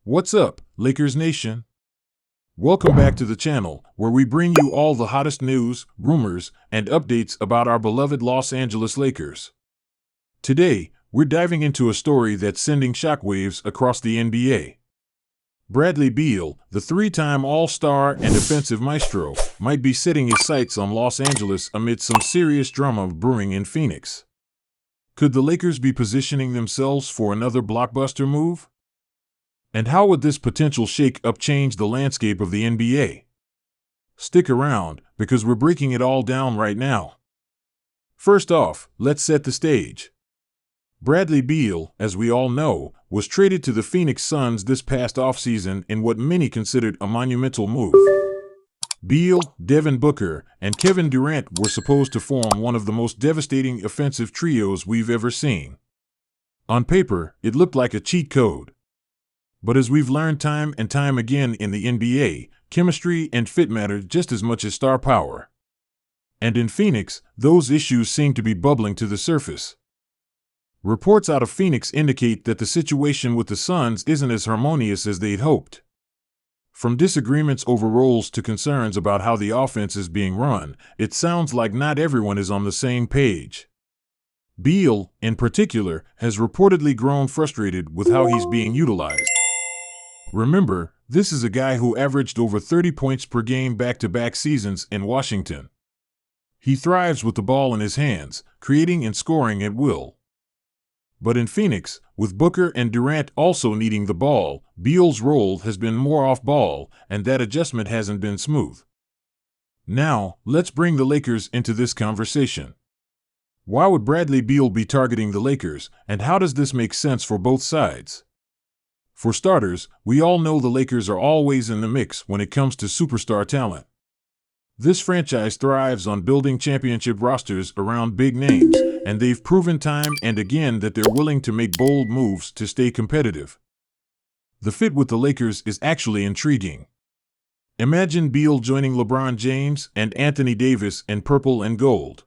What's up, Lakers Nation? Welcome back to the channel, where we bring you all the hottest news, rumors, and updates about our beloved Los Angeles Lakers. Today, we're diving into a story that's sending shockwaves across the NBA. Bradley Beal, the three-time All-Star and defensive maestro, might be setting his sights on Los Angeles amid some serious drama brewing in Phoenix. Could the Lakers be positioning themselves for another blockbuster move? And how would this potential shake-up change the landscape of the NBA? Stick around, because we're breaking it all down right now. First off, let's set the stage. Bradley Beal, as we all know, was traded to the Phoenix Suns this past offseason in what many considered a monumental move. Beal, Devin Booker, and Kevin Durant were supposed to form one of the most devastating offensive trios we've ever seen. On paper, it looked like a cheat code. But as we've learned time and time again in the NBA, chemistry and fit matter just as much as star power. And in Phoenix, those issues seem to be bubbling to the surface. Reports out of Phoenix indicate that the situation with the Suns isn't as harmonious as they'd hoped. From disagreements over roles to concerns about how the offense is being run, it sounds like not everyone is on the same page. Beal, in particular, has reportedly grown frustrated with how he's being utilized. Remember, this is a guy who averaged over 30 points per game back-to-back seasons in Washington. He thrives with the ball in his hands, creating and scoring at will. But in Phoenix, with Booker and Durant also needing the ball, Beal's role has been more off-ball, and that adjustment hasn't been smooth. Now, let's bring the Lakers into this conversation. Why would Bradley Beal be targeting the Lakers, and how does this make sense for both sides? For starters, we all know the Lakers are always in the mix when it comes to superstar talent. This franchise thrives on building championship rosters around big names, and they've proven time and again that they're willing to make bold moves to stay competitive. The fit with the Lakers is actually intriguing. Imagine Beal joining LeBron James and Anthony Davis in purple and gold.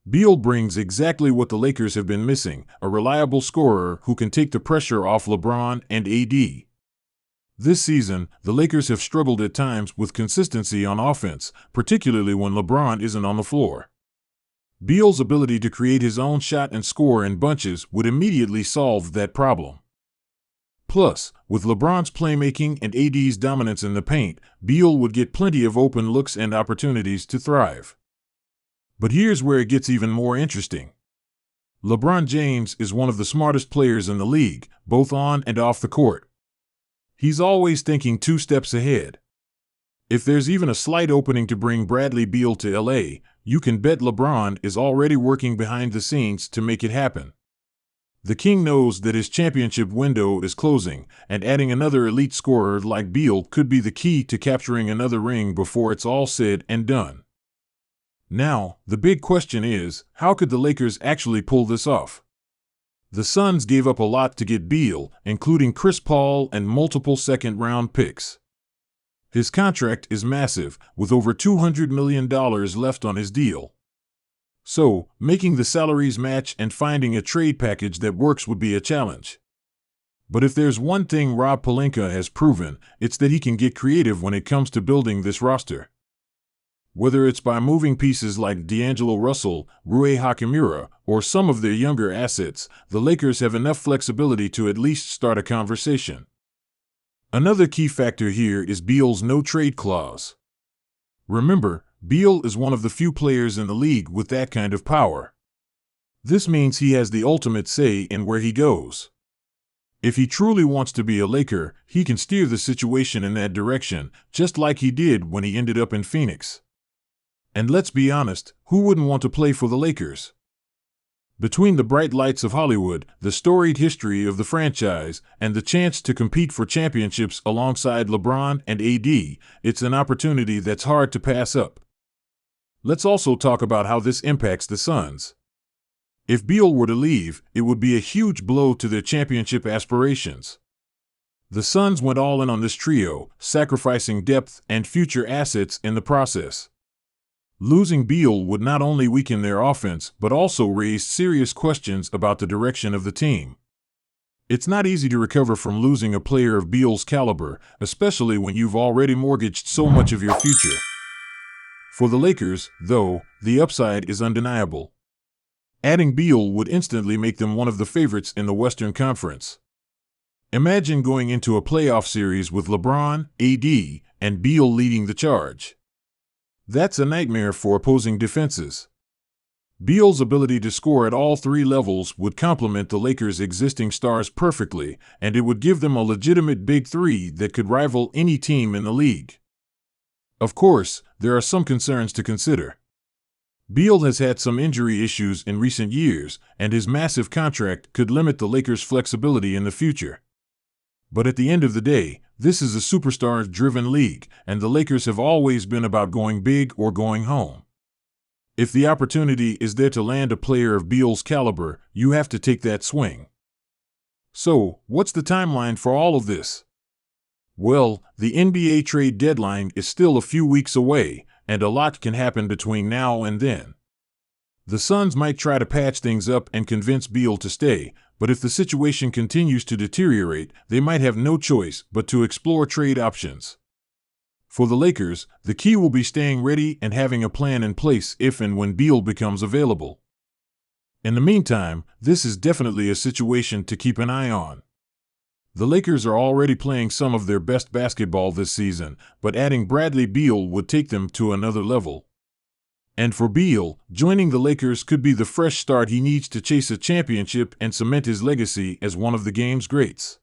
Beal brings exactly what the Lakers have been missing, a reliable scorer who can take the pressure off LeBron and AD. This season, the Lakers have struggled at times with consistency on offense, particularly when LeBron isn't on the floor. Beal's ability to create his own shot and score in bunches would immediately solve that problem. Plus, with LeBron's playmaking and AD's dominance in the paint, Beal would get plenty of open looks and opportunities to thrive. But here's where it gets even more interesting. LeBron James is one of the smartest players in the league, both on and off the court. He's always thinking 2 steps ahead. If there's even a slight opening to bring Bradley Beal to LA, you can bet LeBron is already working behind the scenes to make it happen. The King knows that his championship window is closing, and adding another elite scorer like Beal could be the key to capturing another ring before it's all said and done. Now, the big question is, how could the Lakers actually pull this off? The Suns gave up a lot to get Beal, including Chris Paul and multiple second-round picks. His contract is massive, with over $200 million left on his deal. So, making the salaries match and finding a trade package that works would be a challenge. But if there's one thing Rob Pelinka has proven, it's that he can get creative when it comes to building this roster. Whether it's by moving pieces like D'Angelo Russell, Rui Hachimura, or some of their younger assets, the Lakers have enough flexibility to at least start a conversation. Another key factor here is Beal's no-trade clause. Remember, Beal is one of the few players in the league with that kind of power. This means he has the ultimate say in where he goes. If he truly wants to be a Laker, he can steer the situation in that direction, just like he did when he ended up in Phoenix. And let's be honest, who wouldn't want to play for the Lakers? Between the bright lights of Hollywood, the storied history of the franchise, and the chance to compete for championships alongside LeBron and AD, it's an opportunity that's hard to pass up. Let's also talk about how this impacts the Suns. If Beal were to leave, it would be a huge blow to their championship aspirations. The Suns went all in on this trio, sacrificing depth and future assets in the process. Losing Beal would not only weaken their offense but also raise serious questions about the direction of the team. It's not easy to recover from losing a player of Beal's caliber, especially when you've already mortgaged so much of your future. For the Lakers, though, the upside is undeniable. Adding Beal would instantly make them one of the favorites in the Western Conference. Imagine going into a playoff series with LeBron, AD, and Beal leading the charge. That's a nightmare for opposing defenses. Beal's ability to score at all three levels would complement the Lakers' existing stars perfectly, and it would give them a legitimate big three that could rival any team in the league. Of course, there are some concerns to consider. Beal has had some injury issues in recent years, and his massive contract could limit the Lakers' flexibility in the future. But at the end of the day, this is a superstar-driven league, and the Lakers have always been about going big or going home. If the opportunity is there to land a player of Beal's caliber, you have to take that swing. So, what's the timeline for all of this? Well, the NBA trade deadline is still a few weeks away, and a lot can happen between now and then. The Suns might try to patch things up and convince Beal to stay, but if the situation continues to deteriorate, they might have no choice but to explore trade options. For the Lakers, the key will be staying ready and having a plan in place if and when Beal becomes available. In the meantime, this is definitely a situation to keep an eye on. The Lakers are already playing some of their best basketball this season, but adding Bradley Beal would take them to another level. And for Beal, joining the Lakers could be the fresh start he needs to chase a championship and cement his legacy as one of the game's greats.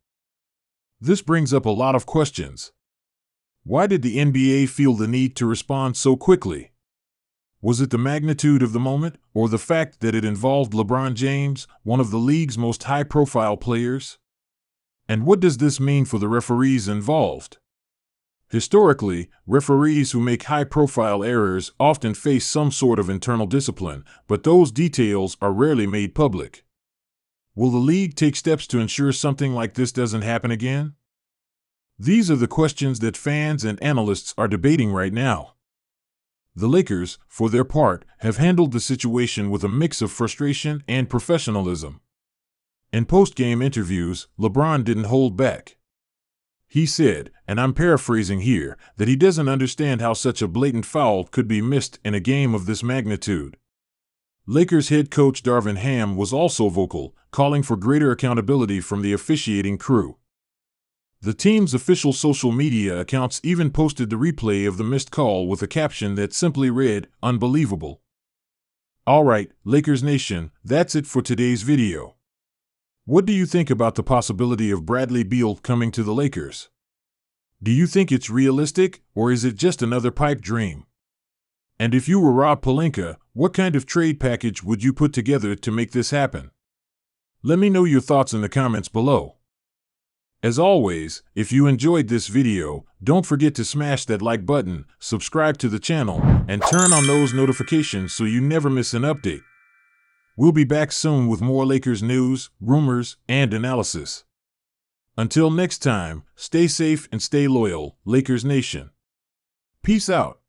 This brings up a lot of questions. Why did the NBA feel the need to respond so quickly? Was it the magnitude of the moment, or the fact that it involved LeBron James, one of the league's most high-profile players? And what does this mean for the referees involved? Historically, referees who make high-profile errors often face some sort of internal discipline, but those details are rarely made public. Will the league take steps to ensure something like this doesn't happen again? These are the questions that fans and analysts are debating right now. The Lakers, for their part, have handled the situation with a mix of frustration and professionalism. In post-game interviews, LeBron didn't hold back. He said, and I'm paraphrasing here, that he doesn't understand how such a blatant foul could be missed in a game of this magnitude. Lakers head coach Darvin Ham was also vocal, calling for greater accountability from the officiating crew. The team's official social media accounts even posted the replay of the missed call with a caption that simply read, "Unbelievable." Alright, Lakers Nation, that's it for today's video. What do you think about the possibility of Bradley Beal coming to the Lakers? Do you think it's realistic, or is it just another pipe dream? And if you were Rob Pelinka, what kind of trade package would you put together to make this happen? Let me know your thoughts in the comments below. As always, if you enjoyed this video, don't forget to smash that like button, subscribe to the channel, and turn on those notifications so you never miss an update. We'll be back soon with more Lakers news, rumors, and analysis. Until next time, stay safe and stay loyal, Lakers Nation. Peace out.